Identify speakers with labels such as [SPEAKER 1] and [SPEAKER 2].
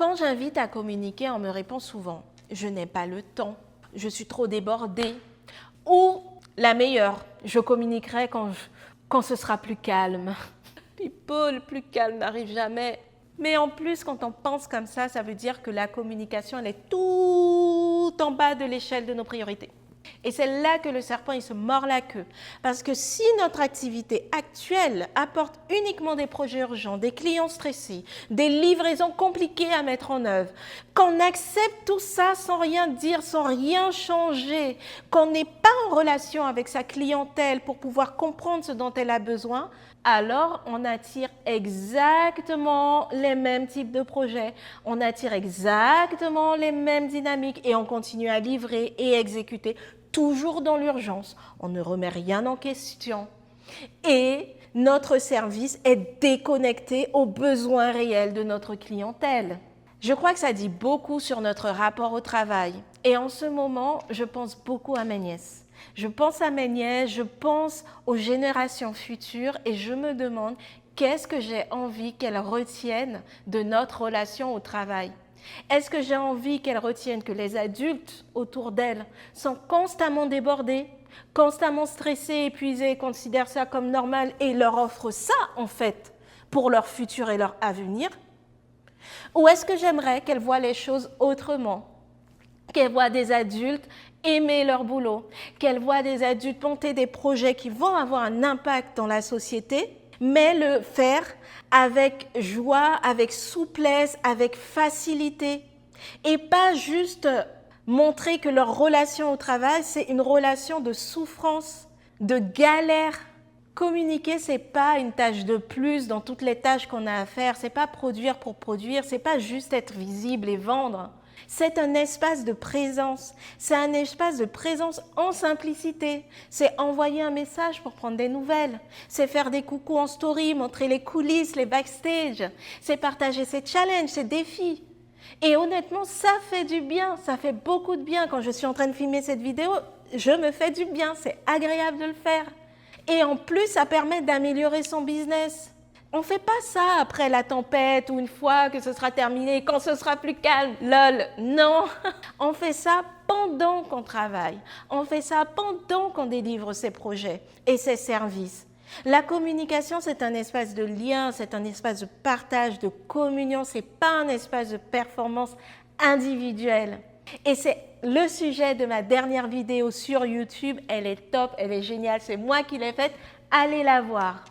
[SPEAKER 1] Quand j'invite à communiquer, on me répond souvent « je n'ai pas le temps, je suis trop débordée » ou la meilleure, je communiquerai quand ce sera plus calme. People, le plus calme n'arrive jamais. Mais en plus, quand on pense comme ça veut dire que la communication, elle est tout en bas de l'échelle de nos priorités. Et c'est là que le serpent, il se mord la queue. Parce que si notre activité actuelle apporte uniquement des projets urgents, des clients stressés, des livraisons compliquées à mettre en œuvre, qu'on accepte tout ça sans rien dire, sans rien changer, qu'on n'est pas en relation avec sa clientèle pour pouvoir comprendre ce dont elle a besoin, alors on attire exactement les mêmes types de projets, on attire exactement les mêmes dynamiques et on continue à livrer et exécuter toujours dans l'urgence. On ne remet rien en question et notre service est déconnecté aux besoins réels de notre clientèle. Je crois que ça dit beaucoup sur notre rapport au travail. Et en ce moment, je pense beaucoup à mes nièces. Je pense à mes nièces, je pense aux générations futures et je me demande qu'est-ce que j'ai envie qu'elles retiennent de notre relation au travail. Est-ce que j'ai envie qu'elles retiennent que les adultes autour d'elles sont constamment débordés, constamment stressés, épuisés, considèrent ça comme normal et leur offrent ça en fait pour leur futur et leur avenir? Ou est-ce que j'aimerais qu'elles voient les choses autrement? Qu'elles voient des adultes aimer leur boulot, qu'elles voient des adultes monter des projets qui vont avoir un impact dans la société, mais le faire avec joie, avec souplesse, avec facilité. Et pas juste montrer que leur relation au travail, c'est une relation de souffrance, de galère. Communiquer, c'est pas une tâche de plus dans toutes les tâches qu'on a à faire. C'est pas produire pour produire, c'est pas juste être visible et vendre. C'est un espace de présence. C'est un espace de présence en simplicité. C'est envoyer un message pour prendre des nouvelles. C'est faire des coucous en story, montrer les coulisses, les backstage. C'est partager ses challenges, ses défis. Et honnêtement, ça fait du bien. Ça fait beaucoup de bien. Quand je suis en train de filmer cette vidéo, je me fais du bien. C'est agréable de le faire. Et en plus, ça permet d'améliorer son business. On ne fait pas ça après la tempête ou une fois que ce sera terminé, quand ce sera plus calme, lol, non. On fait ça pendant qu'on travaille. On fait ça pendant qu'on délivre ses projets et ses services. La communication, c'est un espace de lien, c'est un espace de partage, de communion, ce n'est pas un espace de performance individuelle. Et c'est le sujet de ma dernière vidéo sur YouTube. Elle est top, elle est géniale, c'est moi qui l'ai faite. Allez la voir.